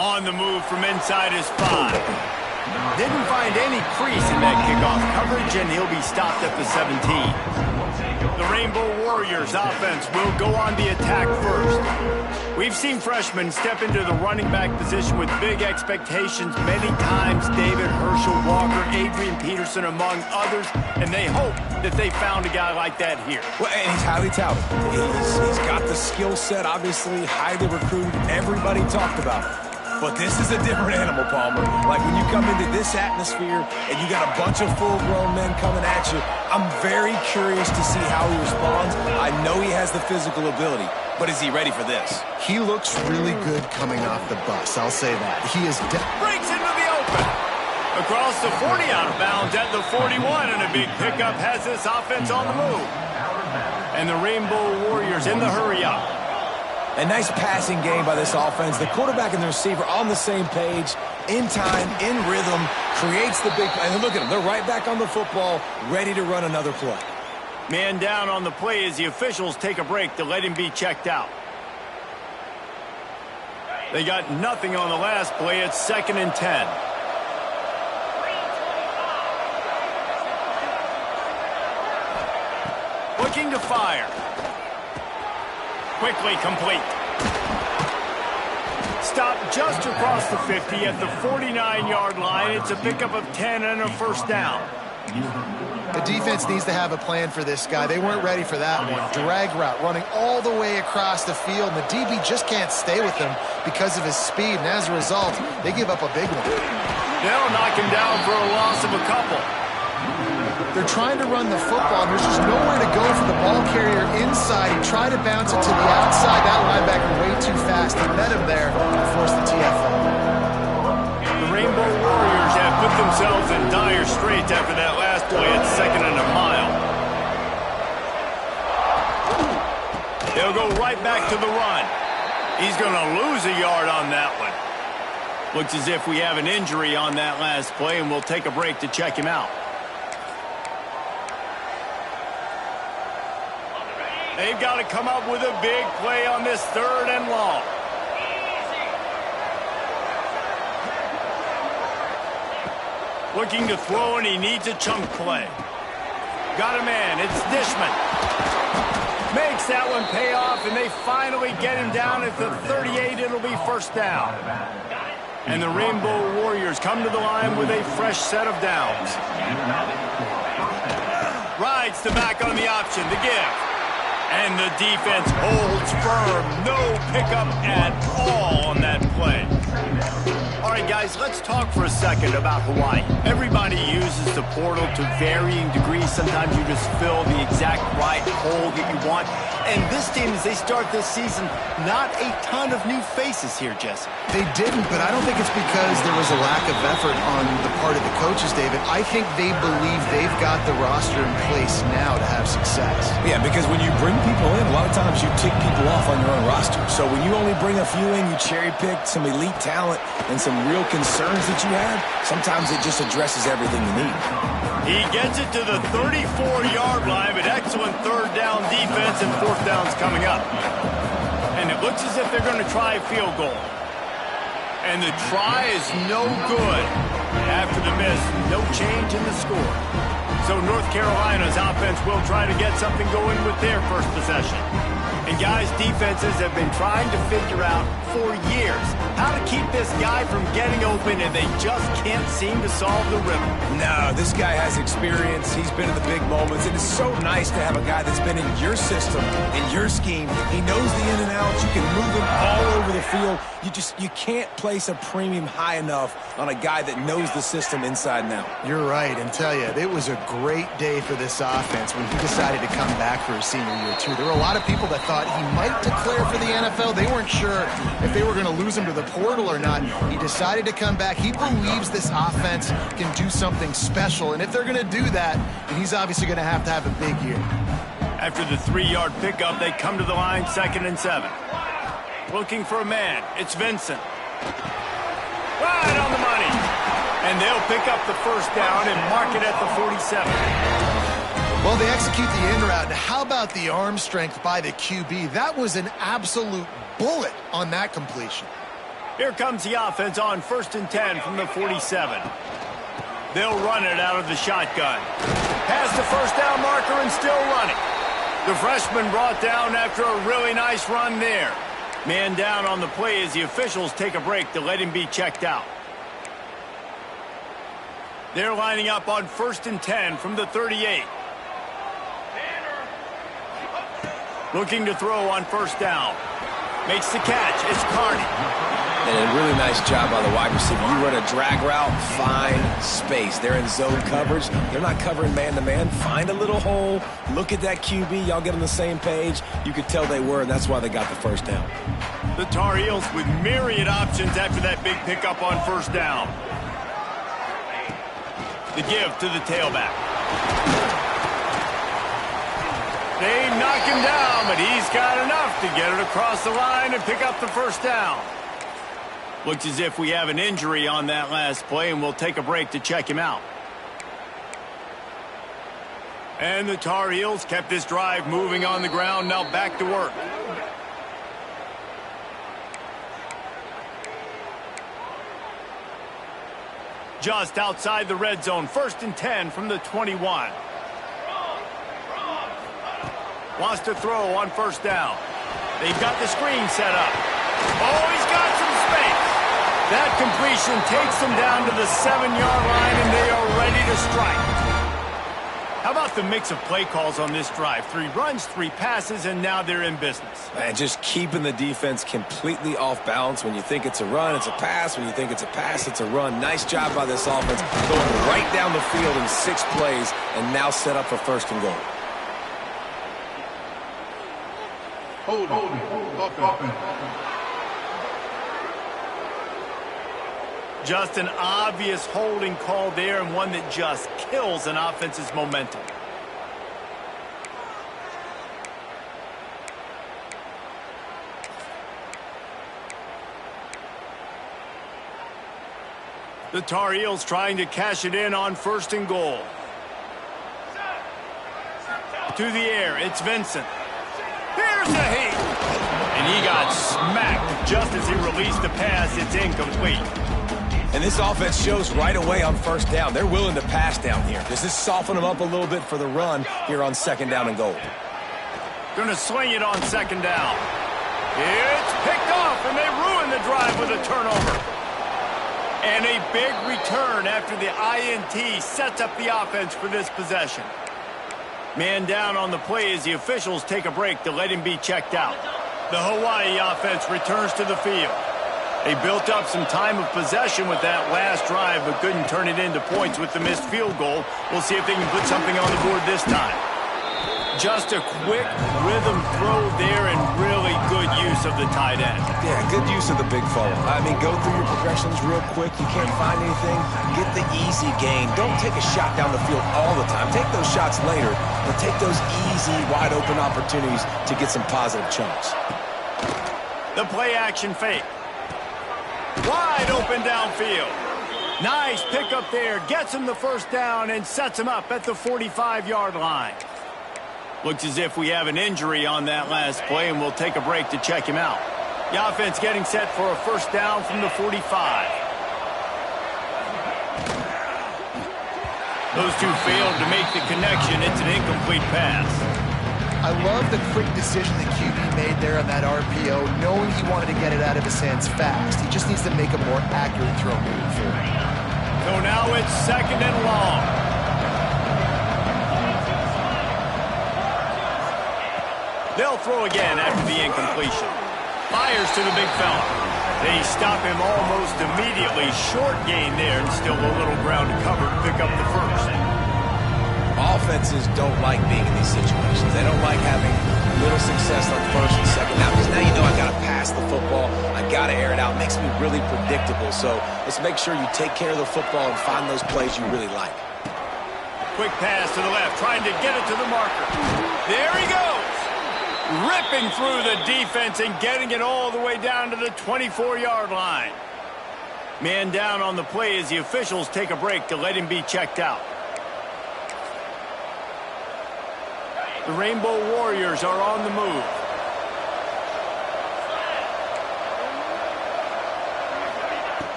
On the move from inside his 5. Didn't find any crease in that kickoff coverage, and he'll be stopped at the 17. The Rainbow Warriors offense will go on the attack first. We've seen freshmen step into the running back position with big expectations many times. David, Herschel, Walker, Adrian Peterson, among others, and they hope that they found a guy like that here. Well, and he's highly touted. He's got the skill set, obviously, highly recruited. Everybody talked about it. But this is a different animal, Palmer. Like when you come into this atmosphere and you got a bunch of full-grown men coming at you, I'm very curious to see how he responds. I know he has the physical ability, but is he ready for this? He looks really good coming off the bus, I'll say that. He is breaks into the open. Across the 40, out of bounds at the 41, and a big pickup has this offense on the move. And the Rainbow Warriors in the hurry-up. A nice passing game by this offense. The quarterback and the receiver on the same page, in time, in rhythm, creates the big play. And look at them. They're right back on the football, ready to run another play. Man down on the play as the officials take a break to let him be checked out. They got nothing on the last play. It's 2nd and 10. Looking to fire. Quickly complete. Stop just across the 50 at the 49-yard line. It's a pickup of 10 and a first down. The defense needs to have a plan for this guy. They weren't ready for that one. Drag route running all the way across the field. And the DB just can't stay with him because of his speed. And as a result, they give up a big one. They'll knock him down for a loss of a couple. They're trying to run the football, and there's just nowhere to go for the ball carrier inside. He tried to bounce it to the outside. That linebacker way too fast. He met him there and forced the TFL. The Rainbow Warriors have put themselves in dire straits after that last play at 2nd and a mile. They'll go right back to the run. He's going to lose a yard on that one. Looks as if we have an injury on that last play, and we'll take a break to check him out. They've got to come up with a big play on this 3rd and long. Looking to throw, and he needs a chunk play. Got a man. It's Dishman. Makes that one pay off, and they finally get him down at the 38. It'll be first down. And the Rainbow Warriors come to the line with a fresh set of downs. Rides to back on the option to give. And the defense holds firm. No pickup at all on that play. All right, guys, let's talk for a second about Hawaii. Everybody uses the portal to varying degrees. Sometimes you just fill the exact right hole that you want. And this team, as they start this season, not a ton of new faces here, Jesse. They didn't, but I don't think it's because there was a lack of effort on the part of the coaches, David. I think they believe they've got the roster in place now to have success. Yeah, because when you bring people in, a lot of times you tick people off on your own roster. So when you only bring a few in, you cherry-pick some elite talent and some real concerns that you have, sometimes it just addresses everything you need. He gets it to the 34-yard line, but excellent 3rd down defense, and 4th down's coming up. And it looks as if they're going to try a field goal. And the try is no good. After the miss, no change in the score. So North Carolina's offense will try to get something going with their first possession. And guys, defenses have been trying to figure out for years how to keep this guy from getting open, and they just can't seem to solve the riddle. No, this guy has experience. He's been in the big moments. It is so nice to have a guy that's been in your system, in your scheme. He knows the in and outs. You can move him all over the field. You can't place a premium high enough on a guy that knows the system inside and out. You're right, and tell you, it was a great day for this offense when he decided to come back for his senior year, too. There were a lot of people that thought he might declare for the NFL. They weren't sure if they were going to lose him to the portal or not. He decided to come back. He believes this offense can do something special, and if they're going to do that, then he's obviously going to have a big year. After the 3-yard pickup, they come to the line, 2nd and 7. Looking for a man. It's Vincent. Right on the money. And they'll pick up the first down and mark it at the 47. Well, they execute the in route. How about the arm strength by the QB? That was an absolute bullet on that completion. Here comes the offense on 1st and 10 from the 47. They'll run it out of the shotgun. Past the first down marker and still running. The freshman brought down after a really nice run there. Man down on the play as the officials take a break to let him be checked out. They're lining up on 1st and 10 from the 38. Looking to throw on 1st down. Makes the catch. It's Carney. And a really nice job by the wide receiver. You run a drag route, find space. They're in zone coverage. They're not covering man-to-man. Find a little hole. Look at that QB. Y'all get on the same page. You could tell they were, and that's why they got the 1st down. The Tar Heels with myriad options after that big pickup on 1st down. The give to the tailback. They knock him down, but he's got enough to get it across the line and pick up the 1st down. Looks as if we have an injury on that last play, and we'll take a break to check him out. And the Tar Heels kept this drive moving on the ground. Now back to work. Just outside the red zone. 1st and 10 from the 21. Wants to throw on 1st down. They've got the screen set up. Oh, he's got some space. That completion takes them down to the 7-yard line, and they are ready to strike. How about the mix of play calls on this drive? 3 runs, 3 passes, and now they're in business. Man, just keeping the defense completely off balance. When you think it's a run, it's a pass. When you think it's a pass, it's a run. Nice job by this offense, going right down the field in 6 plays, and now set up for 1st and goal. Hold on. Just an obvious holding call there, and one that just kills an offense's momentum. The Tar Heels trying to cash it in on 1st and goal. To the air, it's Vincent. Here's the heat. And he got smacked just as he released the pass. It's incomplete. And this offense shows right away on 1st down. They're willing to pass down here. Does this soften them up a little bit for the run here on 2nd down and goal? Gonna swing it on 2nd down. It's picked off, and they ruin the drive with a turnover. And a big return after the INT sets up the offense for this possession. Man down on the play as the officials take a break to let him be checked out. The Hawaii offense returns to the field. They built up some time of possession with that last drive, but couldn't turn it into points with the missed field goal. We'll see if they can put something on the board this time. Just a quick rhythm throw there, and really good use of the tight end. Yeah, good use of the big fella. I mean, go through your progressions real quick. You can't find anything, get the easy gain. Don't take a shot down the field all the time. Take those shots later, but take those easy, wide-open opportunities to get some positive chunks. The play-action fake. Wide open downfield. Nice pickup there. Gets him the 1st down and sets him up at the 45-yard line. Looks as if we have an injury on that last play, and we'll take a break to check him out. The offense getting set for a 1st down from the 45. Those two failed to make the connection. It's an incomplete pass. I love the quick decision the QB made there on that RPO, knowing he wanted to get it out of his hands fast. He just needs to make a more accurate throw moving forward. So now it's 2nd and long. They'll throw again after the incompletion. Fires to the big fella. They stop him almost immediately. Short gain there, and still a little ground to cover to pick up the 1st. Offenses don't like being in these situations. They don't like having little success on 1st and 2nd down, because now you know I got to pass the football. I got to air it out. It makes me really predictable. So let's make sure you take care of the football and find those plays you really like. Quick pass to the left, trying to get it to the marker. There he goes. Ripping through the defense and getting it all the way down to the 24-yard line. Man down on the play as the officials take a break to let him be checked out. The Rainbow Warriors are on the move.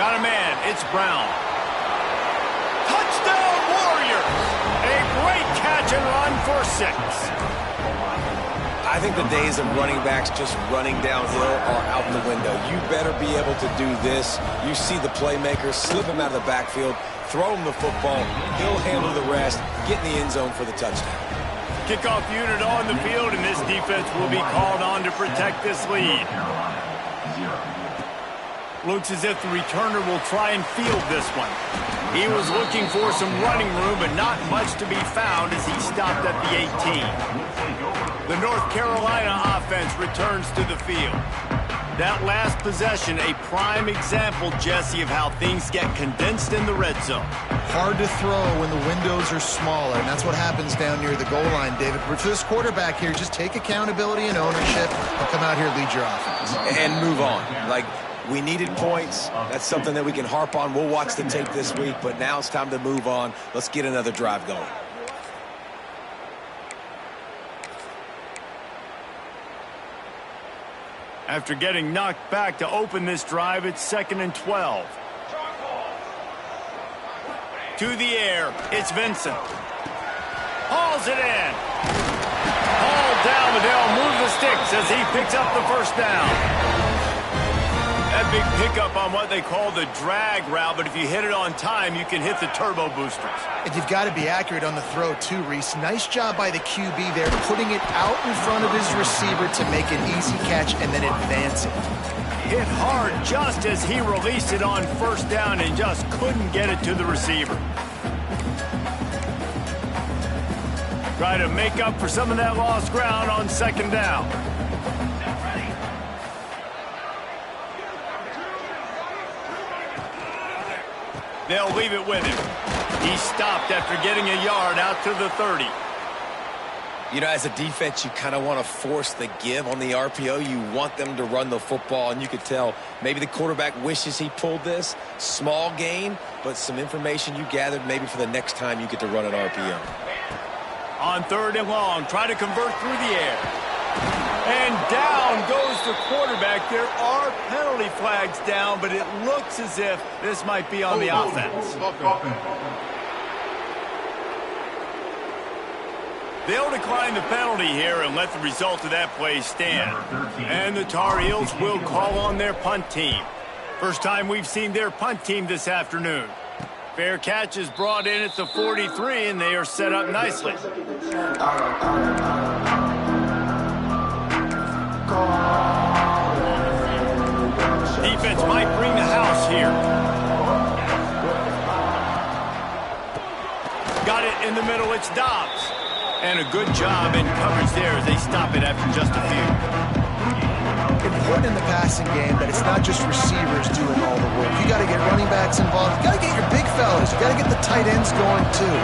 Got a man. It's Brown. Touchdown, Warriors! A great catch and run for 6. I think the days of running backs just running downhill are out the window. You better be able to do this. You see the playmaker, slip him out of the backfield, throw him the football, he'll handle the rest, get in the end zone for the touchdown. Kickoff unit on the field, and this defense will be called on to protect this lead. Looks as if the returner will try and field this one. He was looking for some running room, but not much to be found as he stopped at the 18. The North Carolina offense returns to the field. That last possession, a prime example, Jesse, of how things get condensed in the red zone. Hard to throw when the windows are smaller, and that's what happens down near the goal line, David. But for this quarterback here, just take accountability and ownership and come out here and lead your offense. And move on. Like, we needed points. That's something that we can harp on. We'll watch the tape this week, but now it's time to move on. Let's get another drive going. After getting knocked back to open this drive, it's 2nd and 12. To the air, it's Vincent. Hauls it in. Hauled down, but they'll move the sticks as he picks up the first down. That big pickup on what they call the drag route, but if you hit it on time, you can hit the turbo boosters. And you've got to be accurate on the throw, too, Reese. Nice job by the QB there, putting it out in front of his receiver to make an easy catch and then advance it. Hit hard just as he released it on first down and just couldn't get it to the receiver. Try to make up for some of that lost ground on 2nd down. They'll leave it with him. He stopped after getting a yard out to the 30. You know, as a defense, you kind of want to force the give on the RPO. You want them to run the football, and you could tell maybe the quarterback wishes he pulled this. Small gain, but some information you gathered maybe for the next time you get to run an RPO. On 3rd and long, try to convert through the air. And down goes the quarterback. There are penalty flags down, but it looks as if this might be on the offense. They'll decline the penalty here and let the result of that play stand. And the Tar Heels will call on their punt team. First time we've seen their punt team this afternoon. Fair catch is brought in at the 43, and they are set up nicely. Defense might bring the house here. Got it in the middle, it's Dobbs. And a good job in coverage there as they stop it after just a few. Important in the passing game that it's not just receivers doing all the work. You got to get running backs involved. You got to get your big fellas. You got to get the tight ends going too.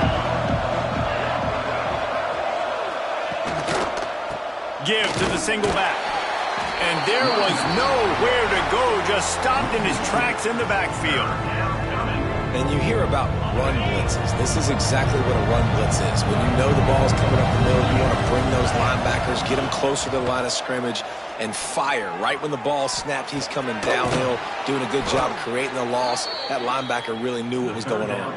Give to the single back. And there was nowhere to go, just stopped in his tracks in the backfield. And you hear about run blitzes. This is exactly what a run blitz is. When you know the ball's coming up the middle, you want to bring those linebackers, get them closer to the line of scrimmage, and fire. Right when the ball snapped, he's coming downhill, doing a good job creating the loss. That linebacker really knew what was going on.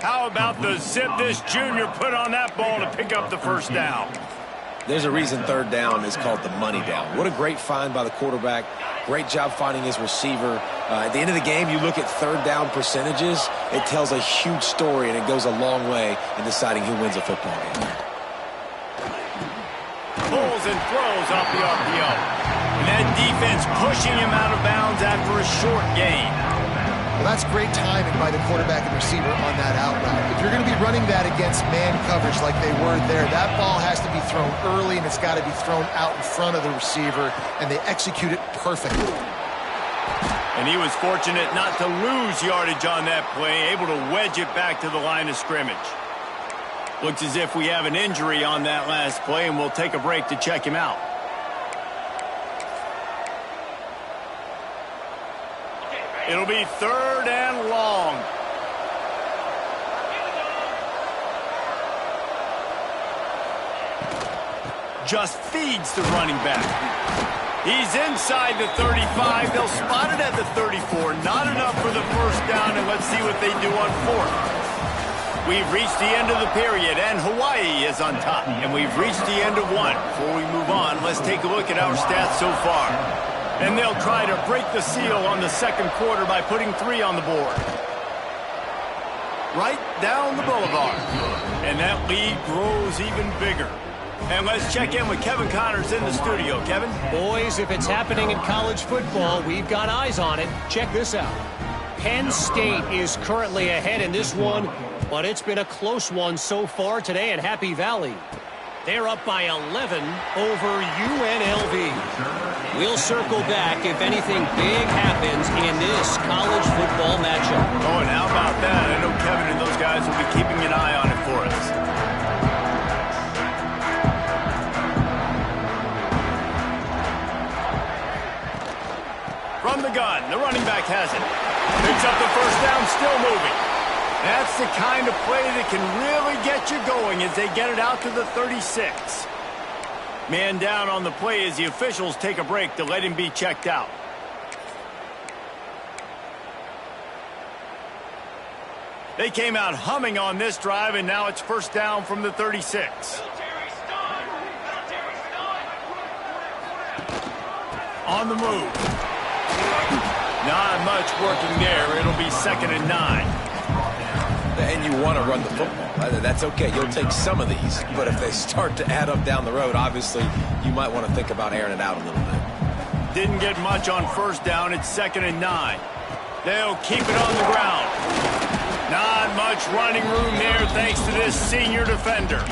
How about the zip this junior put on that ball to pick up the first down? There's a reason 3rd down is called the money down. What a great find by the quarterback. Great job finding his receiver. At the end of the game, you look at 3rd down percentages. It tells a huge story, and it goes a long way in deciding who wins a football game. Pulls and throws off the RPO. And that defense pushing him out of bounds after a short gain. Well, that's great timing by the quarterback and receiver on that out route. If you're going to be running that against man coverage like they were there, that ball has to be thrown early, and it's got to be thrown out in front of the receiver, and they execute it perfectly. And he was fortunate not to lose yardage on that play, able to wedge it back to the line of scrimmage. Looks as if we have an injury on that last play, and we'll take a break to check him out. It'll be 3rd and long. Just feeds the running back. He's inside the 35. They'll spot it at the 34. Not enough for the first down, and let's see what they do on fourth. We've reached the end of the period, and Hawaii is on top. And we've reached the end of one. Before we move on, let's take a look at our stats so far. And they'll try to break the seal on the second quarter by putting 3 on the board. Right down the boulevard. And that lead grows even bigger. And let's check in with Kevin Connors in the studio. Kevin? Boys, if it's happening in college football, we've got eyes on it. Check this out. Penn State is currently ahead in this one, but it's been a close one so far today at Happy Valley. They're up by 11 over UNLV. We'll circle back if anything big happens in this college football matchup. Oh, and how about that? I know Kevin and those guys will be keeping an eye on it for us. From the gun, the running back has it. Picks up the first down, still moving. That's the kind of play that can really get you going as they get it out to the 36. Man down on the play as the officials take a break to let him be checked out. They came out humming on this drive, and now it's first down from the 36. On the move. Not much working there. It'll be 2nd and 9. And you want to run the football. That's okay. You'll take some of these. But if they start to add up down the road, obviously, you might want to think about airing it out a little bit. Didn't get much on first down. It's 2nd and 9. They'll keep it on the ground. Not much running room there thanks to this senior defender.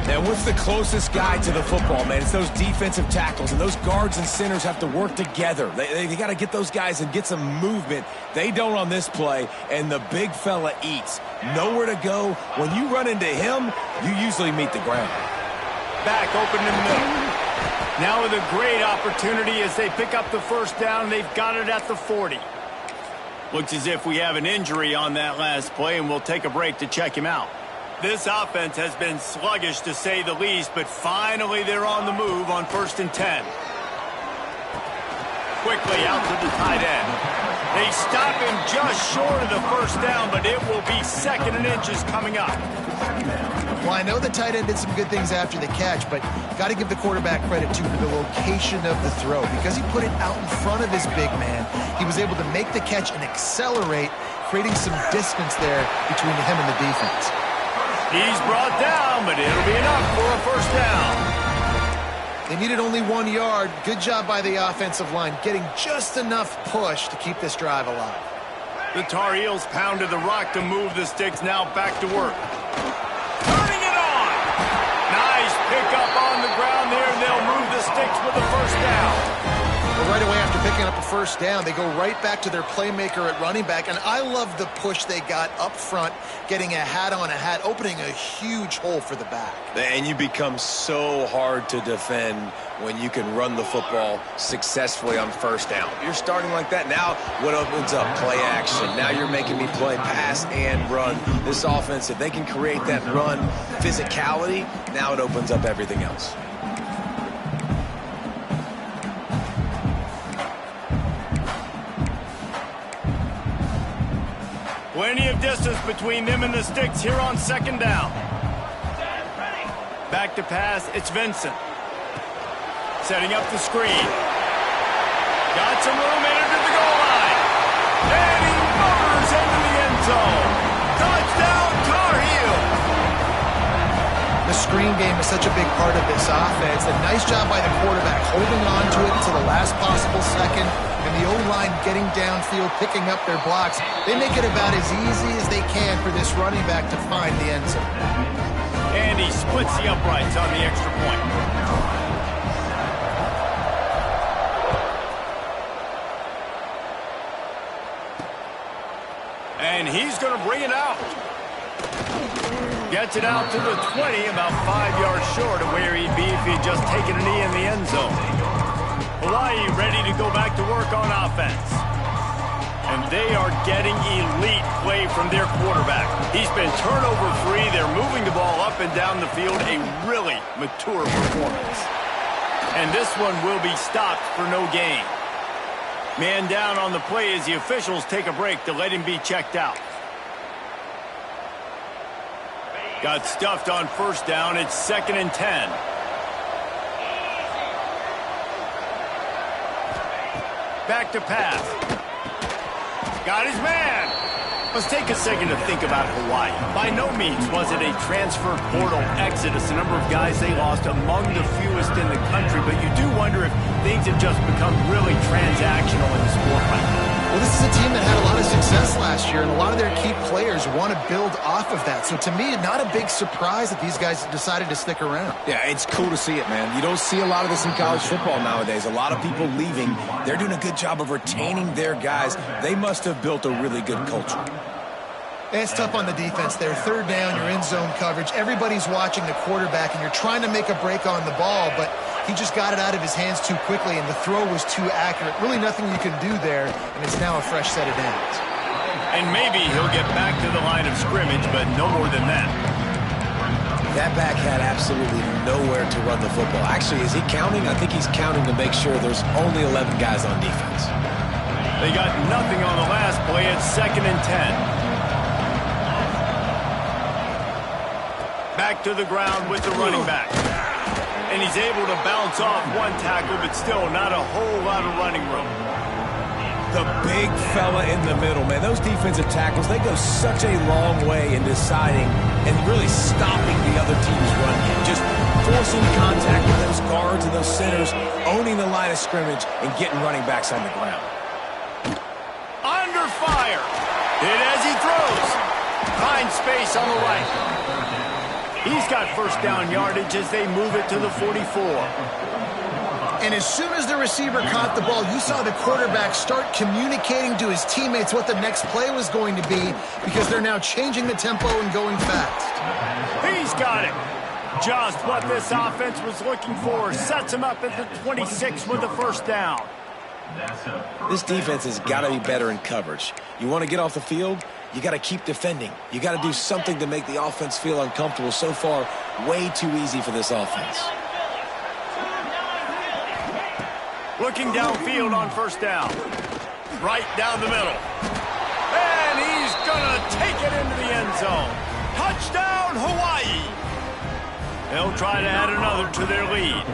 And what's the closest guy to the football, man? It's those defensive tackles, and those guards and centers have to work together. They got to get those guys and get some movement. They don't on this play, and the big fella eats. Nowhere to go. When you run into him, you usually meet the ground. Back open in the middle. Now with a great opportunity as they pick up the first down. They've got it at the 40. Looks as if we have an injury on that last play, and we'll take a break to check him out. This offense has been sluggish to say the least, but finally they're on the move on 1st and 10. Quickly out to the tight end. They stop him just short of the first down, but it will be 2nd and inches coming up. Well, I know the tight end did some good things after the catch, but got to give the quarterback credit to the location of the throw. Because he put it out in front of his big man, he was able to make the catch and accelerate, creating some distance there between him and the defense. He's brought down, but it'll be enough for a first down. They needed only 1 yard. Good job by the offensive line, getting just enough push to keep this drive alive. The Tar Heels pounded the rock to move the sticks, now back to work. Turning it on! Nice pickup on the ground there, and they'll move the sticks with the first down. Well, right away after picking up a first down, they go right back to their playmaker at running back, and I love the push they got up front, getting a hat on a hat, opening a huge hole for the back. And you become so hard to defend when you can run the football successfully on first down. You're starting like that. Now what opens up? Play action. Now you're making me play pass and run. This offense, if they can create that run physicality, now it opens up everything else. Plenty of distance between them and the sticks here on 2nd down. Back to pass, it's Vincent. Setting up the screen. Got some room, entered the goal line. And he motors into the end zone. Touchdown, Tar Heels. The screen game is such a big part of this offense. A nice job by the quarterback holding on to it until the last possible second. And the O-line getting downfield, picking up their blocks. They make it about as easy as they can for this running back to find the end zone. And he splits the uprights on the extra point. And he's going to bring it out. Gets it out to the 20, about 5 yards short of where he'd be if he'd just taken a knee in the end zone. Hawaii ready to go back to work on offense. And they are getting elite play from their quarterback. He's been turnover-free. They're moving the ball up and down the field. A really mature performance. And this one will be stopped for no gain. Man down on the play as the officials take a break to let him be checked out. Got stuffed on first down. It's 2nd and 10. Back to pass. Got his man. Let's take a second to think about Hawaii. By no means was it a transfer portal exodus. The number of guys they lost among the fewest in the country, but you do wonder if things have just become really transactional in the sport right now. Well, this is a team that had a lot of success last year, and a lot of their key players want to build off of that. So to me, not a big surprise that these guys decided to stick around. Yeah, it's cool to see it, man. You don't see a lot of this in college football nowadays. A lot of people leaving. They're doing a good job of retaining their guys. They must have built a really good culture. It's tough on the defense there. 3rd down, you're in zone coverage. Everybody's watching the quarterback, and you're trying to make a break on the ball, but he just got it out of his hands too quickly, and the throw was too accurate. Really nothing you can do there, and it's now a fresh set of downs. And maybe he'll get back to the line of scrimmage, but no more than that. That back had absolutely nowhere to run the football. Actually, is he counting? I think he's counting to make sure there's only 11 guys on defense. They got nothing on the last play. It's 2nd and 10. Back to the ground with the running back. And he's able to bounce off one tackle, but still not a whole lot of running room. The big fella in the middle, man. Those defensive tackles, they go such a long way in deciding and really stopping the other team's run game. Just forcing contact with those guards and those centers, owning the line of scrimmage, and getting running backs on the ground. Under fire. Hit as he throws. Finds space on the right. He's got first down yardage as they move it to the 44. And as soon as the receiver caught the ball, you saw the quarterback start communicating to his teammates what the next play was going to be, because they're now changing the tempo and going fast. He's got it. Just what this offense was looking for. Sets him up at the 26 with a first down. This defense has got to be better in coverage. You want to get off the field? You got to keep defending. You got to do something to make the offense feel uncomfortable. So far, way too easy for this offense. Looking downfield on first down. Right down the middle. And he's going to take it into the end zone. Touchdown, Hawaii. They'll try to add another to their lead.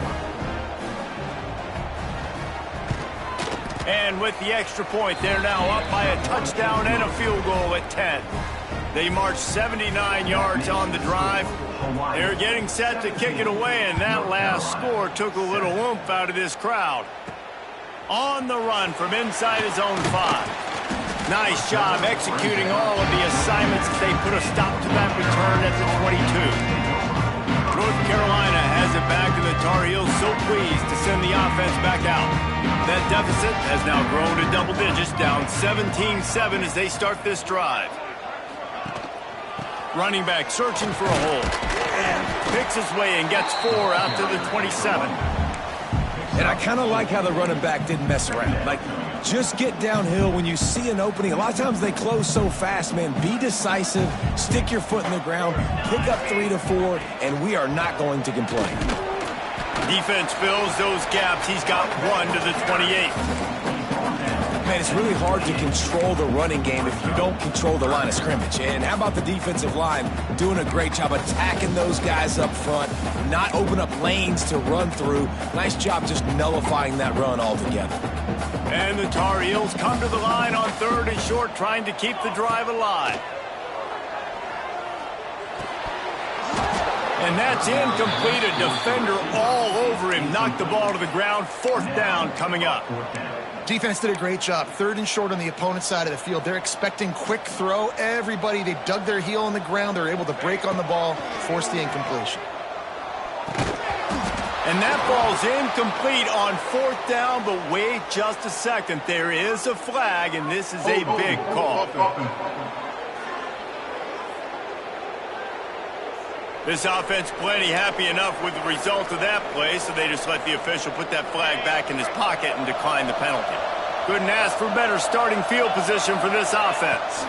And with the extra point, they're now up by a touchdown and a field goal at 10. They marched 79 yards on the drive. They're getting set to kick it away, and that last score took a little oomph out of this crowd. On the run from inside his own 5. Nice job executing all of the assignments as they put a stop to that return at the 22. North Carolina has it back, and the Tar Heels so pleased to send the offense back out. That deficit has now grown to double digits, down 17-7 as they start this drive. Running back searching for a hole. And picks his way and gets 4 out to the 27. And I kind of like how the running back didn't mess around. Like, just get downhill when you see an opening. A lot of times they close so fast, man. Be decisive, stick your foot in the ground, pick up 3 to 4, and we are not going to complain. Defense fills those gaps. He's got 1 to the 28. Man, it's really hard to control the running game if you don't control the line of scrimmage. And how about the defensive line doing a great job attacking those guys up front, not open up lanes to run through. Nice job just nullifying that run altogether. And the Tar Heels come to the line on 3rd and short, trying to keep the drive alive. And that's incomplete. A defender all over him. Knocked the ball to the ground. 4th down coming up. Defense did a great job. 3rd and short on the opponent's side of the field. They're expecting quick throw. Everybody, they dug their heel on the ground. They're able to break on the ball, force the incompletion. And that ball's incomplete on 4th down, but wait just a second. There is a flag, and this is a big call. This offense plenty happy enough with the result of that play, so they just let the official put that flag back in his pocket and decline the penalty. Couldn't ask for better starting field position for this offense.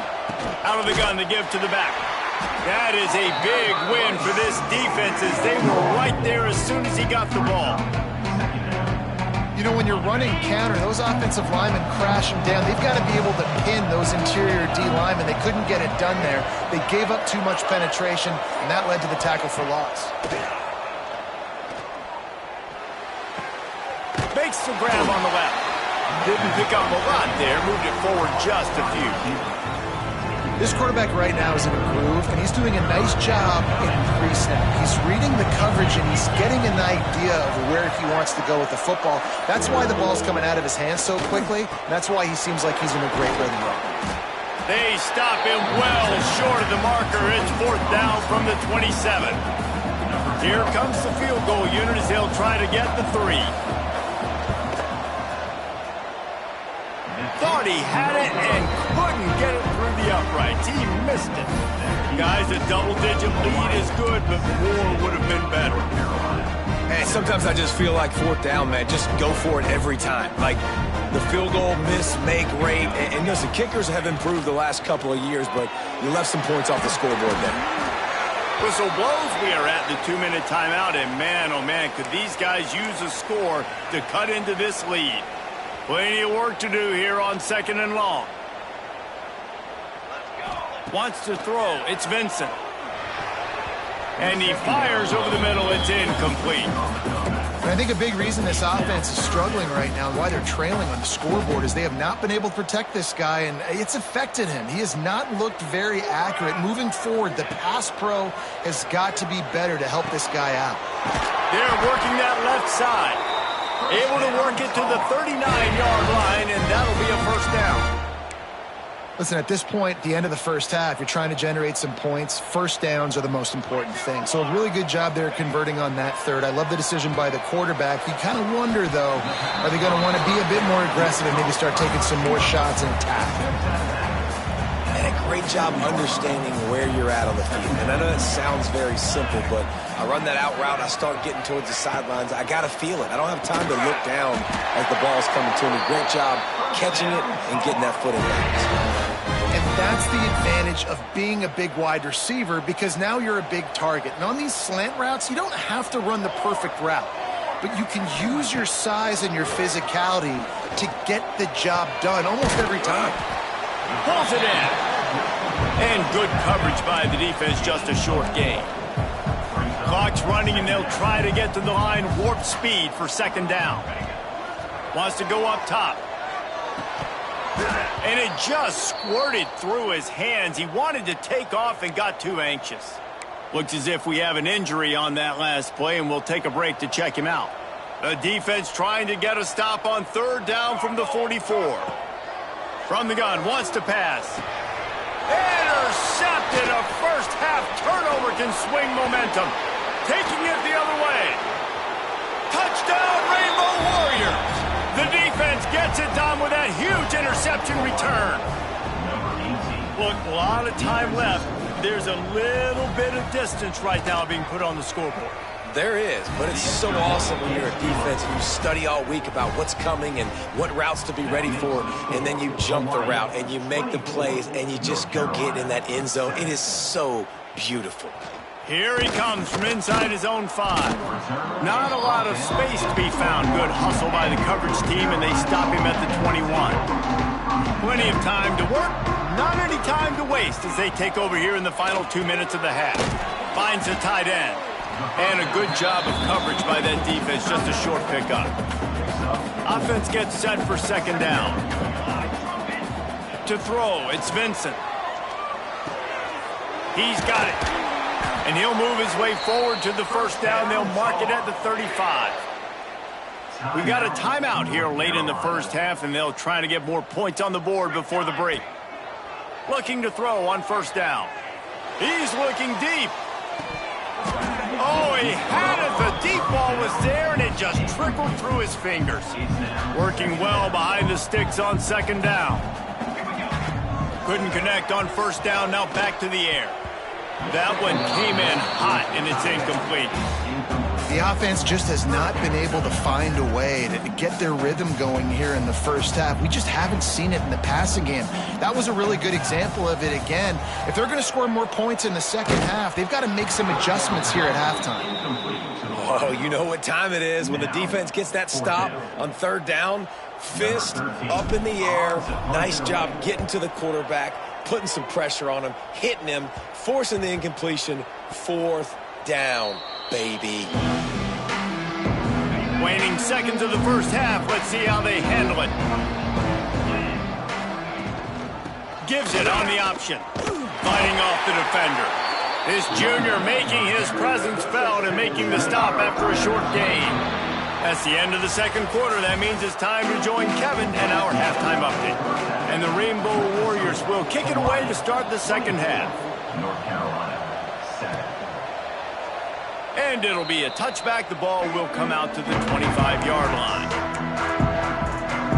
Out of the gun to give to the back. That is a big win for this defense as they were right there as soon as he got the ball. You know, when you're running counter, those offensive linemen crash them down. They've got to be able to pin those interior D linemen. They couldn't get it done there. They gave up too much penetration, and that led to the tackle for loss. Makes the grab on the left. Didn't pick up a lot there. Moved it forward just a few. This quarterback right now is in a groove, and he's doing a nice job in pre-snap. He's reading the coverage, and he's getting an idea of where he wants to go with the football. That's why the ball's coming out of his hands so quickly. That's why he seems like he's in a great rhythm right now. They stop him well short of the marker. It's 4th down from the 27. Here comes the field goal unit as they'll try to get the 3. Thought he had it and couldn't get it through the uprights. He missed it. Guys, a double-digit lead is good, but more would have been better. Hey, sometimes I just feel like 4th down, man. Just go for it every time. Like the field goal, miss, make, rate. And listen, kickers have improved the last couple of years, but you left some points off the scoreboard there. Whistle blows. We are at the 2-minute timeout, and man, oh man, could these guys use a score to cut into this lead. Plenty of work to do here on 2nd and long. Wants to throw. It's Vincent. And he fires over the middle. It's incomplete. And I think a big reason this offense is struggling right now and why they're trailing on the scoreboard is they have not been able to protect this guy, and it's affected him. He has not looked very accurate. Moving forward, the pass pro has got to be better to help this guy out. They're working that left side. Able to work it to the 39-yard line, and that'll be a 1st down. Listen, at this point, at the end of the first half, you're trying to generate some points. 1st downs are the most important thing. So a really good job there converting on that 3rd. I love the decision by the quarterback. You kind of wonder, though, are they going to want to be a bit more aggressive and maybe start taking some more shots and attack? And a great job understanding where you're at on the field. And I know that sounds very simple, but I run that out route, I start getting towards the sidelines. I got to feel it. I don't have time to look down as the ball's coming to me. Great job catching it and getting that foot in bounds. And that's the advantage of being a big wide receiver, because now you're a big target. And on these slant routes, you don't have to run the perfect route, but you can use your size and your physicality to get the job done almost every time. Pulls it in. And good coverage by the defense, just a short gain. Clock's running, and they'll try to get to the line. Warp speed for 2nd down. Wants to go up top. And it just squirted through his hands. He wanted to take off and got too anxious. Looks as if we have an injury on that last play, and we'll take a break to check him out. The defense trying to get a stop on 3rd down from the 44. From the gun, wants to pass. Intercepted. A first-half turnover can swing momentum. Taking it the other way. Touchdown, Rainbow Warriors. The defense gets it done with that huge interception return. Look, a lot of time left. There's a little bit of distance right now being put on the scoreboard. There is, but it's so awesome when you're a defense and you study all week about what's coming and what routes to be ready for, and then you jump the route and you make the plays and you just go get in that end zone. It is so beautiful. Here he comes from inside his own 5. Not a lot of space to be found. Good hustle by the coverage team, and they stop him at the 21. Plenty of time to work, not any time to waste as they take over here in the final 2 minutes of the half. Finds a tight end. And a good job of coverage by that defense, just a short pickup. Offense gets set for 2nd down. To throw, it's Vincent. He's got it. And he'll move his way forward to the 1st down. They'll mark it at the 35. We got a timeout here late in the first half, and they'll try to get more points on the board before the break. Looking to throw on 1st down. He's looking deep. Oh, he had it. The deep ball was there, and it just trickled through his fingers. Working well behind the sticks on 2nd down. Couldn't connect on 1st down. Now back to the air. That one came in hot, and it's incomplete. The offense just has not been able to find a way to get their rhythm going here in the first half. We just haven't seen it in the passing game. That was a really good example of it again. If they're going to score more points in the second half, they've got to make some adjustments here at halftime. Oh, Oh, you know what time it is when the defense gets that stop on third down. Fist up in the air. Nice job getting to the quarterback, putting some pressure on him, hitting him, forcing the incompletion. Fourth down, baby. Waning seconds of the first half. Let's see how they handle it. Gives it on the option. Fighting off the defender. This junior making his presence felt and making the stop after a short gain. That's the end of the second quarter. That means it's time to join Kevin and our halftime update. And the Rainbow Warriors will kick it away to start the second half. North Carolina, set. And it'll be a touchback. The ball will come out to the 25-yard line.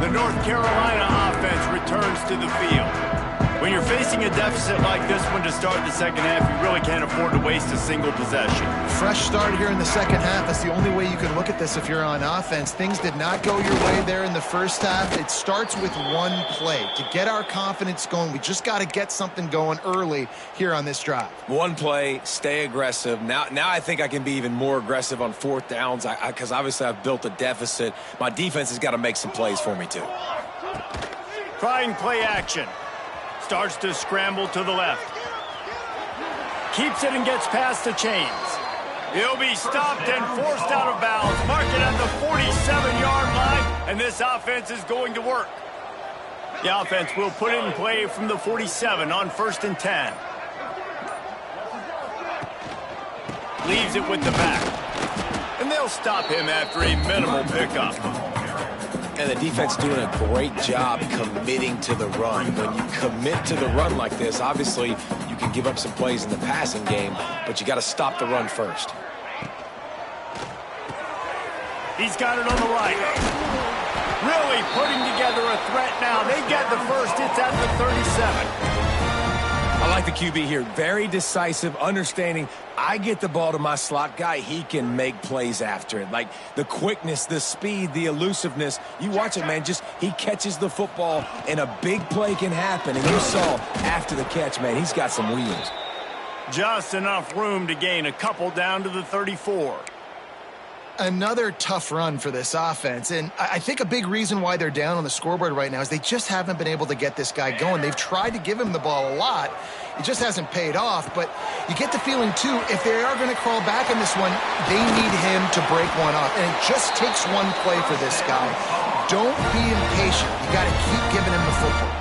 The North Carolina offense returns to the field. When you're facing a deficit like this one to start the second half, you really can't afford to waste a single possession. Fresh start here in the second half. That's the only way you can look at this if you're on offense. Things did not go your way there in the first half. It starts with one play. To get our confidence going, we just got to get something going early here on this drive. One play, stay aggressive. Now I think I can be even more aggressive on fourth downs because obviously I've built a deficit. My defense has got to make some plays for me too. Trying play action. Starts to scramble to the left. Keeps it and gets past the chains. He'll be stopped and forced out of bounds. Mark it at the 47-yard line, and this offense is going to work. The offense will put it in play from the 47 on 1st and 10. Leaves it with the back. And they'll stop him after a minimal pickup. And the defense doing a great job committing to the run. When you commit to the run like this, obviously you can give up some plays in the passing game, but you got to stop the run first. He's got it on the right. Really putting together a threat now. They get the first. It's at the 37. I like the QB here. Very decisive, understanding I get the ball to my slot guy, he can make plays after it. Like the quickness, the speed, the elusiveness. You watch it, man. Just he catches the football and a big play can happen. And you saw after the catch, man, he's got some wheels. Just enough room to gain a couple down to the 34. Another tough run for this offense, and I think a big reason why they're down on the scoreboard right now is they just haven't been able to get this guy going. They've tried to give him the ball a lot. It just hasn't paid off, but you get the feeling, too, if they are going to crawl back in this one, they need him to break one off, and it just takes one play for this guy. Don't be impatient. You got to keep giving him the football.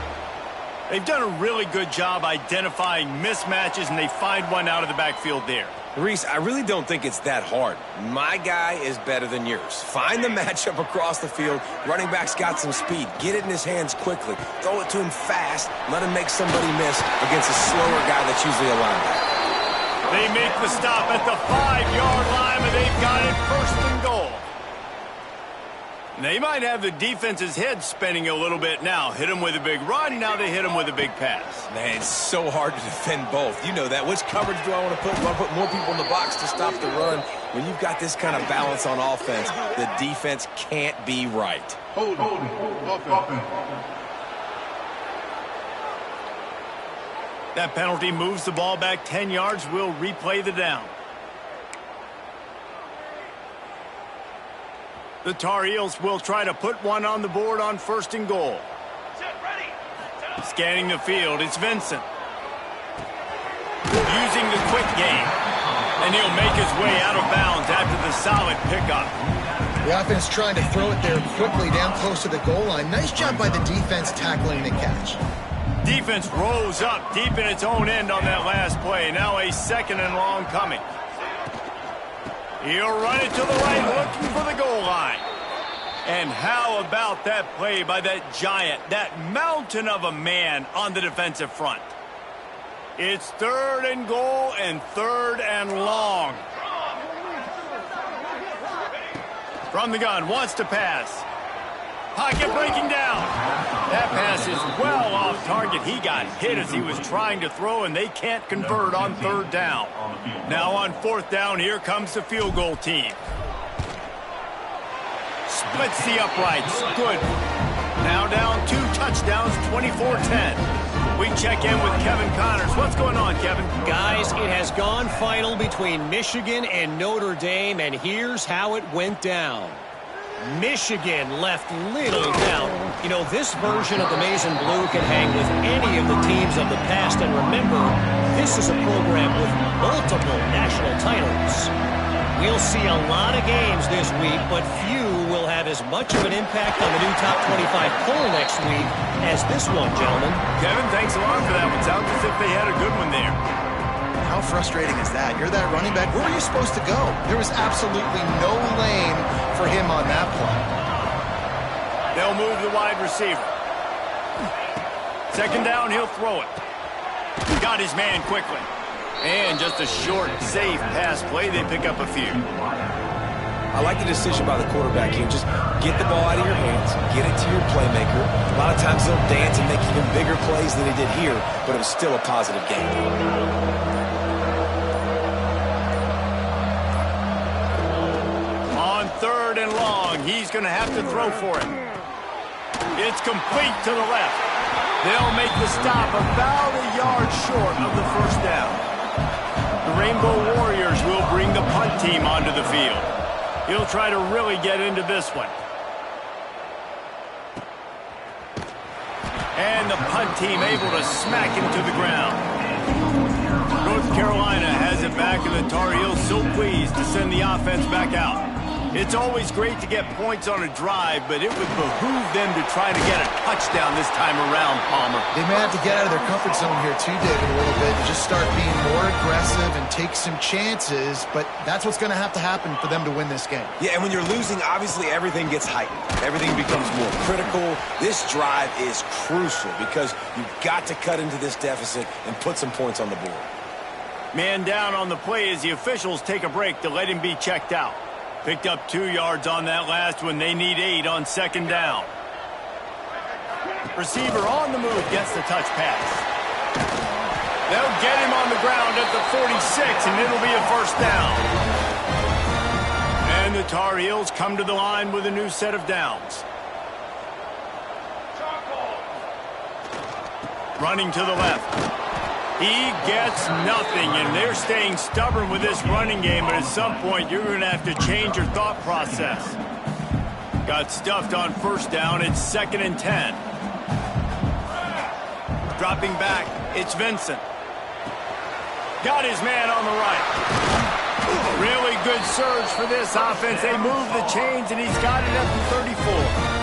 They've done a really good job identifying mismatches, and they find one out of the backfield there. Reese, I really don't think it's that hard. My guy is better than yours. Find the matchup across the field. Running back's got some speed. Get it in his hands quickly. Throw it to him fast. Let him make somebody miss against a slower guy that's usually a linebacker. They make the stop at the 5-yard line, and they've got it 1st and goal. They might have the defense's head spinning a little bit now. Hit him with a big run, now they hit him with a big pass. Man, it's so hard to defend both. You know that. Which coverage do I want to put? Do I put more people in the box to stop the run? When you've got this kind of balance on offense, the defense can't be right. Hold offense. That penalty moves the ball back 10 yards. We'll replay the down. The Tar Heels will try to put one on the board on 1st and goal. Scanning the field, it's Vincent. Using the quick game. And he'll make his way out of bounds after the solid pickup. The offense trying to throw it there quickly down close to the goal line. Nice job by the defense tackling the catch. Defense rose up deep in its own end on that last play. Now a 2nd and long coming. He'll run it to the right, looking for the goal line. And how about that play by that giant, that mountain of a man on the defensive front? It's 3rd and goal and 3rd and long. From the gun, wants to pass. Pocket breaking down. That pass is well off target. He got hit as he was trying to throw, and they can't convert on 3rd down. Now on 4th down, here comes the field goal team. Splits the uprights. Good. Now down 2 touchdowns, 24-10. We check in with Kevin Connors. What's going on, Kevin? Guys, it has gone final between Michigan and Notre Dame, and here's how it went down. Michigan left little doubt. You know, this version of the Maize and Blue can hang with any of the teams of the past, and remember, this is a program with multiple national titles. We'll see a lot of games this week, but few will have as much of an impact on the new top 25 poll next week as this one, gentlemen. Kevin, thanks a lot for that one. Sounds as if they had a good one there. How frustrating is that? You're that running back. Where were you supposed to go? There was absolutely no lane for him on that play. They'll move the wide receiver. Second down, he'll throw it. Got his man quickly. And just a short, safe pass play. They pick up a few. I like the decision by the quarterback here. Just get the ball out of your hands, get it to your playmaker. A lot of times they'll dance and make even bigger plays than he did here, but it was still a positive game. On 3rd and long, he's going to have to throw for it. It's complete to the left. They'll make the stop about a yard short of the first down. The Rainbow Warriors will bring the punt team onto the field. He'll try to really get into this one. And the punt team able to smack him to the ground. North Carolina has it back, and the Tar Heels so pleased to send the offense back out. It's always great to get points on a drive, but it would behoove them to try to get a touchdown this time around, Palmer. They may have to get out of their comfort zone here too, David, a little bit, and just start being more aggressive and take some chances, but that's what's going to have to happen for them to win this game. Yeah, and when you're losing, obviously everything gets heightened. Everything becomes more critical. This drive is crucial because you've got to cut into this deficit and put some points on the board. Man down on the play as the officials take a break to let him be checked out. Picked up 2 yards on that last one. They need 8 on 2nd down. Receiver on the move gets the touch pass. They'll get him on the ground at the 46, and it'll be a first down. And the Tar Heels come to the line with a new set of downs. Running to the left. He gets nothing, and they're staying stubborn with this running game, but at some point you're going to have to change your thought process. Got stuffed on 1st down. It's 2nd and 10. Dropping back, it's Vincent. Got his man on the right. Really good surge for this offense. They move the chains, and he's got it at the 34.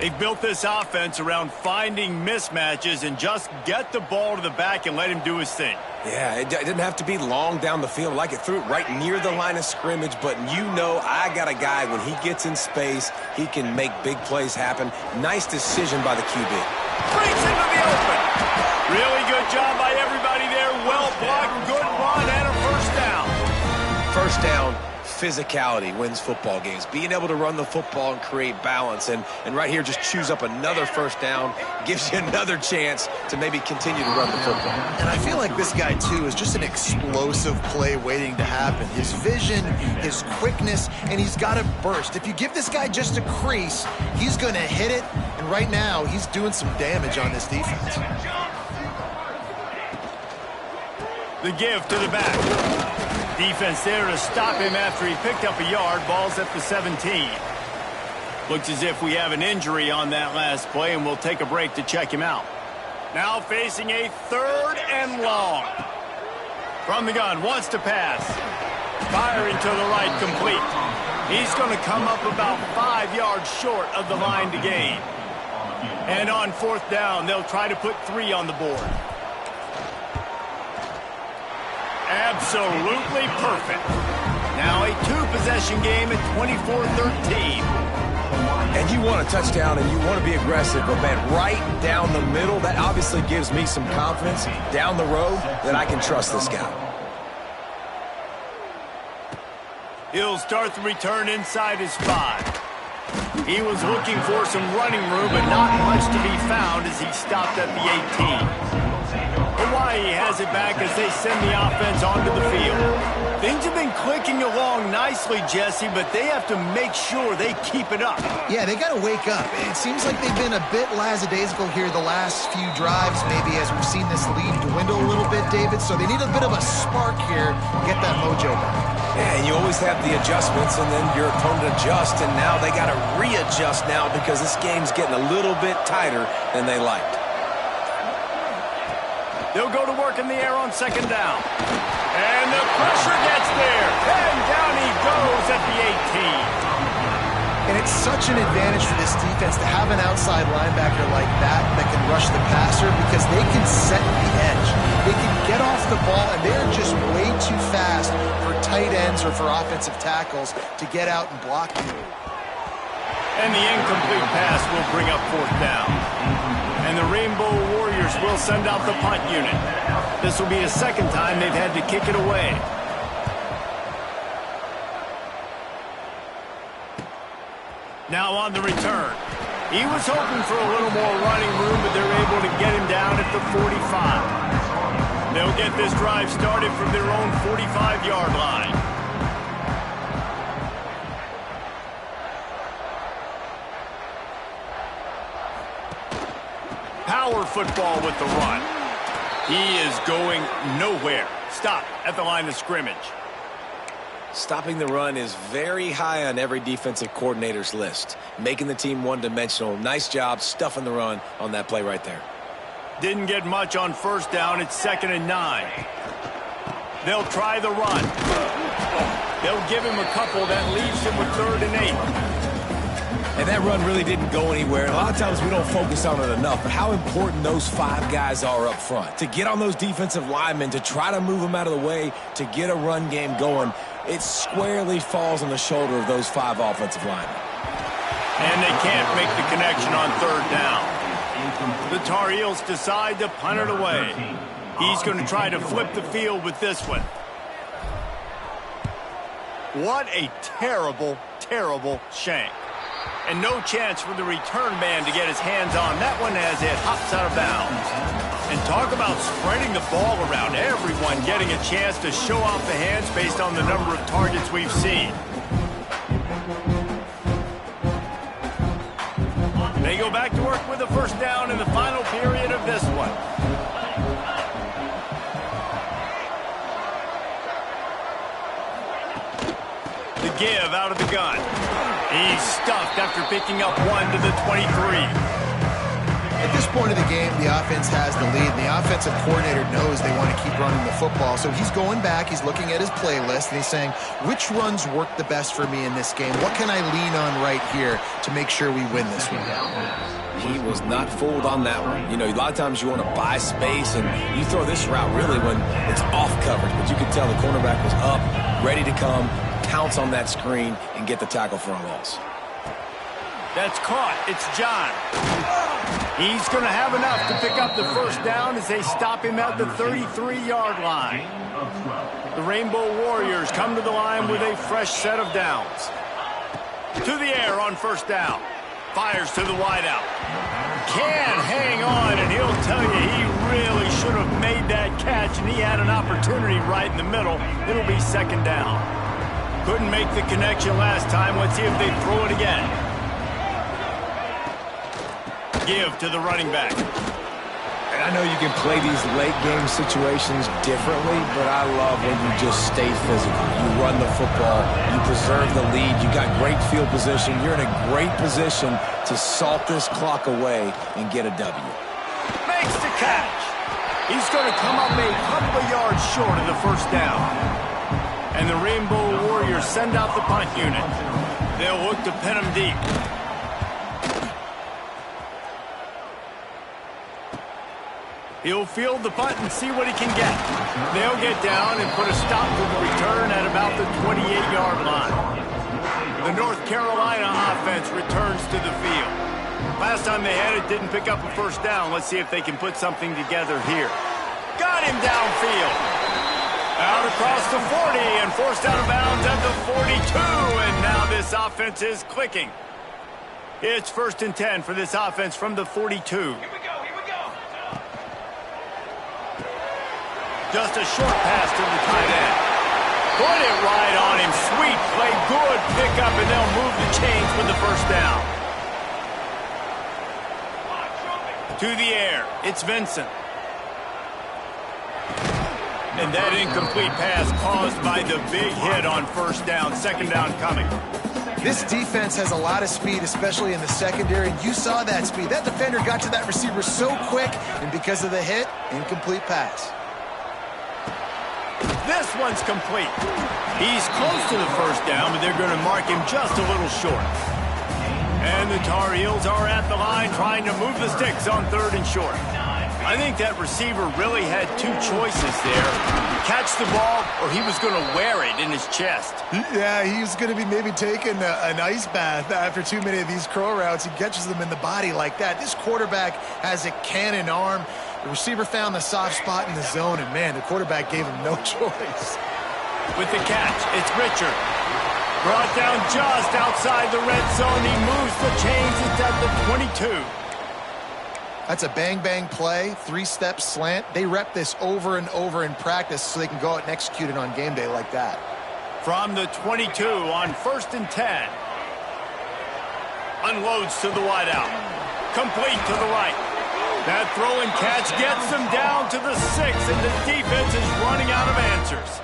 They've built this offense around finding mismatches and just get the ball to the back and let him do his thing. Yeah, it didn't have to be long down the field. Like it threw it right near the line of scrimmage, but you know I got a guy, when he gets in space, he can make big plays happen. Nice decision by the QB. Breaks into the open. Really good job by everybody there. Well blocked, good run, and a first down. First down. Physicality wins football games. Being able to run the football and create balance. And right here, just choose up another first down. Gives you another chance to maybe continue to run the football. And I feel like this guy, too, is just an explosive play waiting to happen. His vision, his quickness, and he's got a burst. If you give this guy just a crease, he's going to hit it. And right now, he's doing some damage on this defense. The give to the back. Defense there to stop him after he picked up a yard. Ball's at the 17. Looks as if we have an injury on that last play, and we'll take a break to check him out. Now facing a 3rd and long. From the gun, wants to pass. Firing to the right, complete. He's going to come up about 5 yards short of the line to gain. And on 4th down, they'll try to put 3 on the board. Absolutely perfect. Now a 2-possession game at 24-13. And you want a touchdown and you want to be aggressive, but man, right down the middle, that obviously gives me some confidence down the road that I can trust this guy. He'll start the return inside his 5. He was looking for some running room, but not much to be found as he stopped at the 18. Hawaii has it back as they send the offense onto the field. Things have been clicking along nicely, Jesse, but they have to make sure they keep it up. Yeah, they got to wake up. It seems like they've been a bit lackadaisical here the last few drives, maybe as we've seen this lead dwindle a little bit, David. So they need a bit of a spark here to get that mojo back. Yeah, and you always have the adjustments, and then your opponent adjusts, and now they got to readjust now because this game's getting a little bit tighter than they liked. They'll go to work in the air on second down. And the pressure gets there. And down he goes at the 18. And it's such an advantage for this defense to have an outside linebacker like that can rush the passer because they can set the edge. They can get off the ball, and they're just way too fast for tight ends or for offensive tackles to get out and block you. And the incomplete pass will bring up fourth down. And the Rainbow Warriors will send out the punt unit. This will be the second time they've had to kick it away. Now on the return. He was hoping for a little more running room, but they're able to get him down at the 45. They'll get this drive started from their own 45-yard line. Power football with the run. He is going nowhere. Stop at the line of scrimmage. Stopping the run is very high on every defensive coordinator's list. Making the team one-dimensional. Nice job stuffing the run on that play right there. Didn't get much on first down. It's 2nd and 9. They'll try the run. They'll give him a couple. That leaves him with 3rd and 8. And that run really didn't go anywhere. A lot of times we don't focus on it enough, but how important those 5 guys are up front. To get on those defensive linemen, to try to move them out of the way, to get a run game going, it squarely falls on the shoulder of those 5 offensive linemen. And they can't make the connection on 3rd down. The Tar Heels decide to punt it away. He's going to try to flip the field with this one. What a terrible, terrible shank. And no chance for the return man to get his hands on that one as it hops out of bounds. And talk about spreading the ball around. Everyone getting a chance to show off the hands based on the number of targets we've seen. They go back to work with a first down in the final period of this one. The give out of the gun. He's stuffed after picking up 1 to the 23. At this point of the game, the offense has the lead. The offensive coordinator knows they want to keep running the football. So he's going back, he's looking at his playlist, and he's saying, which runs work the best for me in this game? What can I lean on right here to make sure we win this one? He was not fooled on that one. You know, a lot of times you want to buy space, and you throw this route really when it's off coverage. But you can tell the cornerback was up, ready to come, pounce on that screen, and get the tackle for a loss. That's caught. It's John. He's going to have enough to pick up the first down as they stop him at the 33-yard line. The Rainbow Warriors come to the line with a fresh set of downs. To the air on first down. Fires to the wideout. Can't hang on, and he'll tell you he really should have made that catch, and he had an opportunity right in the middle. It'll be 2nd down. Couldn't make the connection last time. Let's see if they throw it again. Give to the running back. And I know you can play these late game situations differently, but I love when you just stay physical. You run the football, you preserve the lead, you got great field position. You're in a great position to salt this clock away and get a W. Makes the catch. He's going to come up a couple of yards short of the first down. And the Rainbow Warriors send out the punt unit. They'll look to pin him deep. He'll field the punt and see what he can get. They'll get down and put a stop to the return at about the 28-yard line. The North Carolina offense returns to the field. Last time they had it, didn't pick up a first down. Let's see if they can put something together here. Got him downfield. Out across the 40 and forced out of bounds at the 42. And now this offense is clicking. It's 1st and 10 for this offense from the 42. Just a short pass to the tight end. Put it right on him. Sweet play. Good pickup, and they'll move the chains with the first down. To the air. It's Vincent. And that incomplete pass caused by the big hit on first down. Second down coming. This defense has a lot of speed, especially in the secondary. You saw that speed. That defender got to that receiver so quick, and because of the hit, incomplete pass. This one's complete. He's close to the first down, but they're going to mark him just a little short. And the Tar Heels are at the line trying to move the sticks on 3rd and short. I think that receiver really had two choices there. Catch the ball, or he was going to wear it in his chest. Yeah, he's going to be maybe taking an ice bath after too many of these curl routes. He catches them in the body like that. This quarterback has a cannon arm. The receiver found the soft spot in the zone, and, man, the quarterback gave him no choice. With the catch, it's Richard. Brought down just outside the red zone. He moves the chains. It's at the 22. That's a bang-bang play, 3-step slant. They rep this over and over in practice so they can go out and execute it on game day like that. From the 22 on 1st and 10. Unloads to the wideout. Complete to the right. That throw and catch gets them down to the 6, and the defense is running out of answers.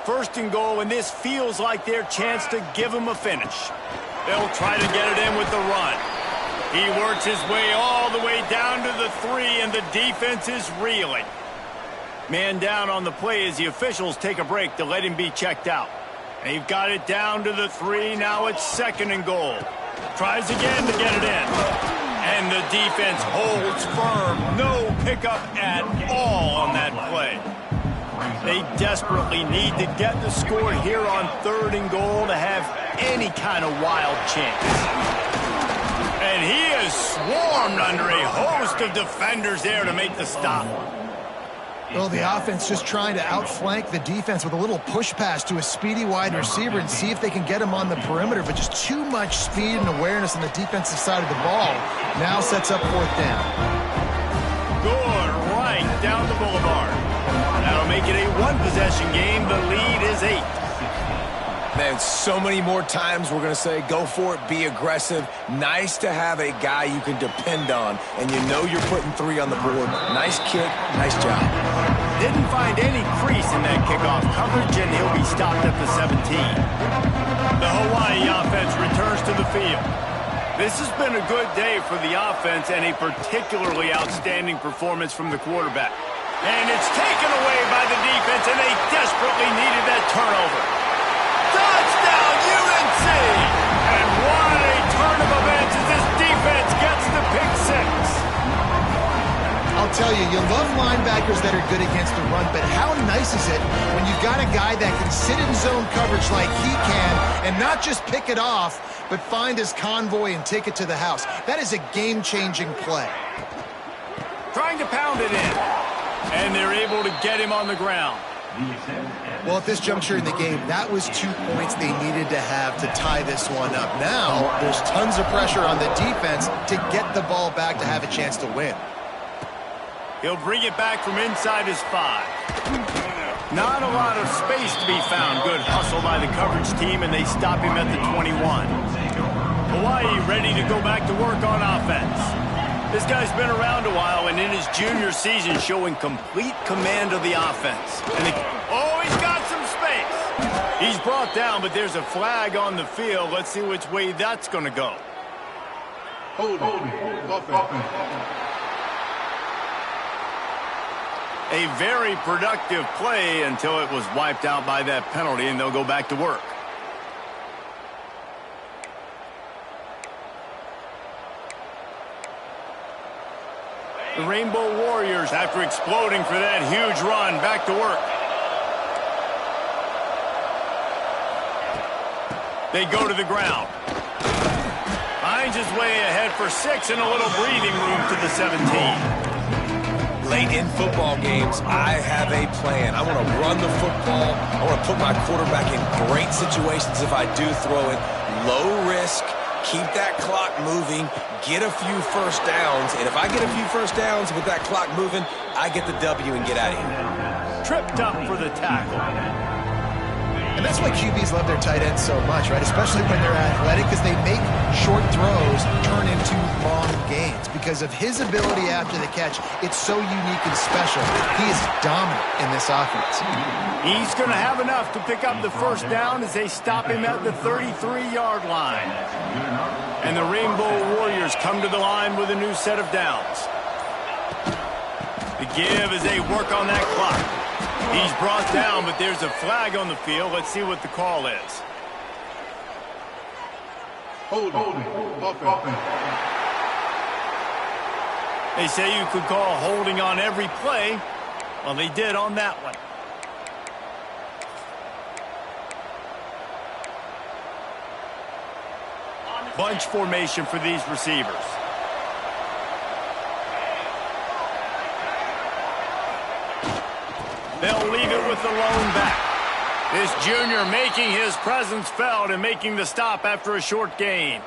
1st and goal, and this feels like their chance to give them a finish. They'll try to get it in with the run. He works his way all the way down to the 3, and the defense is reeling. Man down on the play as the officials take a break to let him be checked out. They've got it down to the 3. Now it's 2nd and goal. Tries again to get it in. And the defense holds firm. No pickup at all on that play. They desperately need to get the score here on 3rd and goal to have any kind of wild chance. And he is swarmed under a host of defenders there to make the stop. Well, the offense just trying to outflank the defense with a little push pass to a speedy wide receiver and see if they can get him on the perimeter, but just too much speed and awareness on the defensive side of the ball. Now sets up 4th down. Good right down the boulevard. That'll make it a one-possession game. The lead is 8. Man, so many more times we're going to say, go for it, be aggressive. Nice to have a guy you can depend on, and you know you're putting 3 on the board. Nice kick, nice job. Didn't find any crease in that kickoff coverage, and he'll be stopped at the 17. The Hawaii offense returns to the field. This has been a good day for the offense and a particularly outstanding performance from the quarterback. And it's taken away by the defense, and they desperately needed that turnover. Touchdown, UNC! And what a turn of events as this defense gets the pick 6. I'll tell you, you love linebackers that are good against the run, but how nice is it when you've got a guy that can sit in zone coverage like he can and not just pick it off, but find his convoy and take it to the house. That is a game-changing play. Trying to pound it in. And they're able to get him on the ground. Well, at this juncture in the game, that was 2 points they needed to have to tie this one up. Now, there's tons of pressure on the defense to get the ball back to have a chance to win. He'll bring it back from inside his 5. Not a lot of space to be found. Good hustle by the coverage team, and they stop him at the 21. Hawaii ready to go back to work on offense. This guy's been around a while, and in his junior season showing complete command of the offense. And he's got some space. He's brought down, but there's a flag on the field. Let's see which way that's going to go. Holding. Offense. A very productive play until it was wiped out by that penalty, and they'll go back to work. The Rainbow Warriors, after exploding for that huge run, back to work. They go to the ground. Finds his way ahead for 6 and a little breathing room to the 17. Late in football games, I have a plan. I want to run the football. I want to put my quarterback in great situations if I do throw it. Low risk, keep that clock moving, get a few first downs. And if I get a few first downs with that clock moving, I get the W and get out of here. tripped up for the tackle. And that's why QBs love their tight ends so much, right? Especially when they're athletic, because they make short throws turn into long gains. Because of his ability after the catch, it's so unique and special. He is dominant in this offense. He's going to have enough to pick up the first down as they stop him at the 33-yard line. And the Rainbow Warriors come to the line with a new set of downs. The give as they work on that clock. He's brought down, but there's a flag on the field. Let's see what the call is. Holding. Offense. They say you could call holding on every play. Well, they did on that one. Bunch formation for these receivers. They'll leave it with the lone back. This junior making his presence felt and making the stop after a short gain.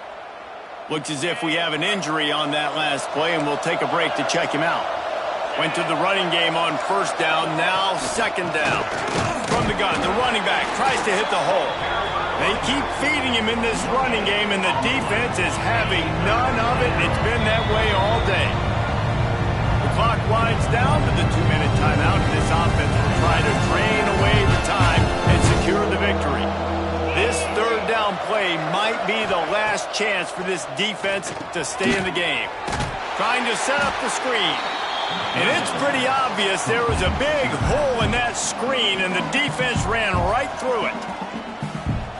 Looks as if we have an injury on that last play, and we'll take a break to check him out. Went to the running game on first down, now second down. From the gun, the running back tries to hit the hole. They keep feeding him in this running game, and the defense is having none of it. It's been that way all day. The clock winds down to the 2-minute timeout. This offense will try to drain away the time and secure the victory. This third down play might be the last chance for this defense to stay in the game. Trying to set up the screen. And it's pretty obvious there was a big hole in that screen, and the defense ran right through it.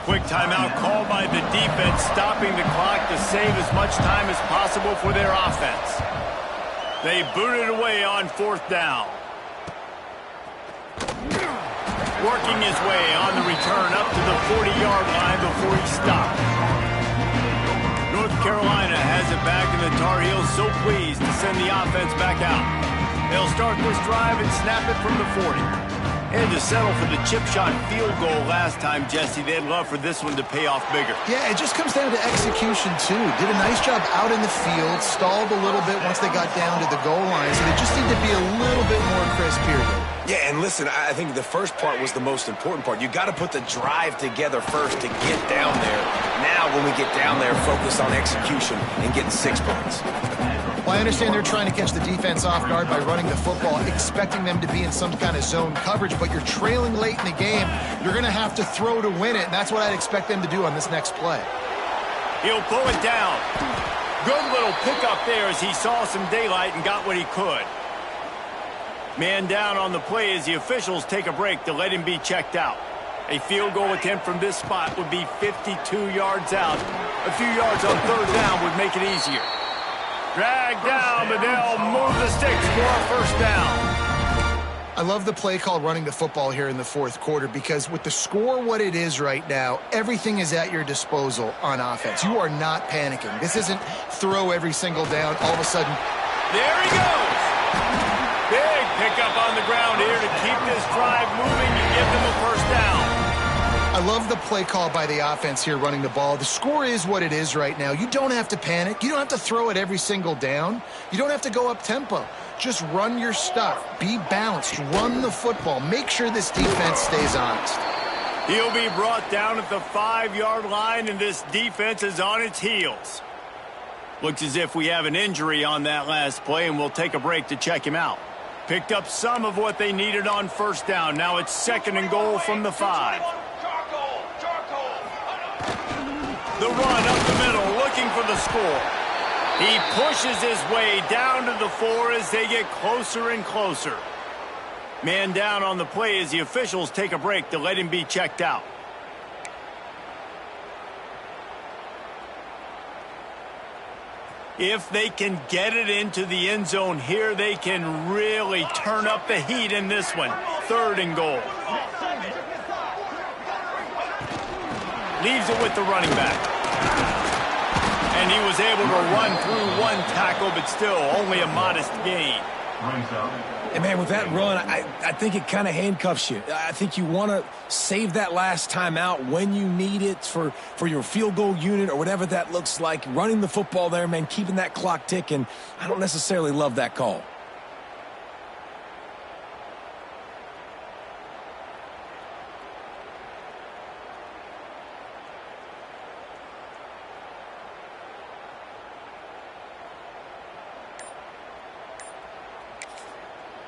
Quick timeout called by the defense, stopping the clock to save as much time as possible for their offense. They booted away on fourth down. Working his way on the return up to the 40-yard line before he stopped. North Carolina has it back, and the Tar Heels so pleased to send the offense back out. They'll start this drive and snap it from the 40. And to settle for the chip shot field goal last time, Jesse, they'd love for this one to pay off bigger. Yeah, it just comes down to execution, too. Did a nice job out in the field, stalled a little bit once they got down to the goal line, so they just need to be a little bit more crisp here. Yeah, and listen, I think the first part was the most important part. You got to put the drive together first to get down there. Now, when we get down there, focus on execution and getting 6 points. Well, I understand they're trying to catch the defense off guard by running the football, expecting them to be in some kind of zone coverage, but you're trailing late in the game. You're going to have to throw to win it, and that's what I'd expect them to do on this next play. He'll pull it down. Good little pickup there as he saw some daylight and got what he could. Man down on the play as the officials take a break to let him be checked out. A field goal attempt from this spot would be 52 yards out. A few yards on third down would make it easier. Drag down, but they'll move the sticks for a first down. I love the play call running the football here in the fourth quarter, because with the score what it is right now, everything is at your disposal on offense. You are not panicking. This isn't throw every single down. All of a sudden, there he goes. Big pickup on the ground here to keep this drive moving and give them a first down. I love the play call by the offense here running the ball. The score is what it is right now. You don't have to panic. You don't have to throw it every single down. You don't have to go up tempo. Just run your stuff. Be balanced. Run the football. Make sure this defense stays honest. He'll be brought down at the 5-yard line, and this defense is on its heels. Looks as if we have an injury on that last play, and we'll take a break to check him out. Picked up some of what they needed on first down. Now it's second and goal from the 5. The run up the middle, looking for the score. He pushes his way down to the 4 as they get closer and closer. Man down on the play as the officials take a break to let him be checked out. If they can get it into the end zone here, they can really turn up the heat in this one. Third and goal. Leaves it with the running back. And he was able to run through one tackle, but still only a modest gain. And, man, with that run, I think it kind of handcuffs you. I think you want to save that last time out when you need it for your field goal unit or whatever that looks like. Running the football there, man, keeping that clock ticking. I don't necessarily love that call.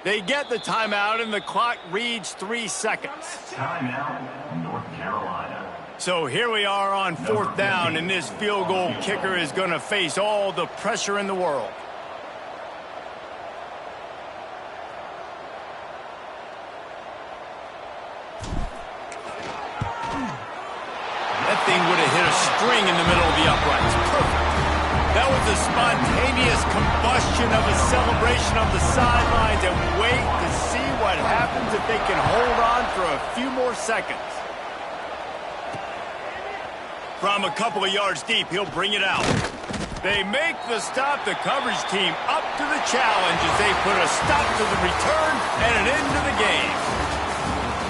They get the timeout, and the clock reads 3 seconds. Timeout, North Carolina. So here we are on 4th down, and this field goal kicker is going to face all the pressure in the world. That thing would have hit a string in the middle of the uprights. Perfect. That was a spontaneous combustion of a celebration on the sidelines, and wait to see what happens if they can hold on for a few more seconds. From a couple of yards deep, he'll bring it out. They make the stop. The coverage team up to the challenge as they put a stop to the return and an end to the game.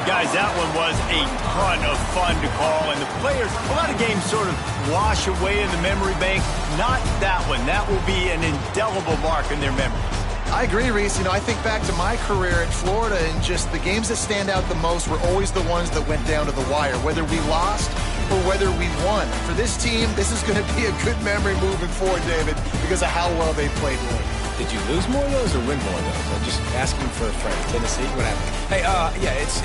Guys, that one was a ton of fun to call, and the players, a lot of games sort of wash away in the memory bank. Not that one. That will be an indelible mark in their memory. I agree, Reese. I think back to my career at Florida, and just the games that stand out the most were always the ones that went down to the wire, whether we lost or whether we won. For this team, this is going to be a good memory moving forward, David, because of how well they played late. Did you lose more of those or win more of those? I'm just asking for a friend. Tennessee, what happened? Hey, yeah, it's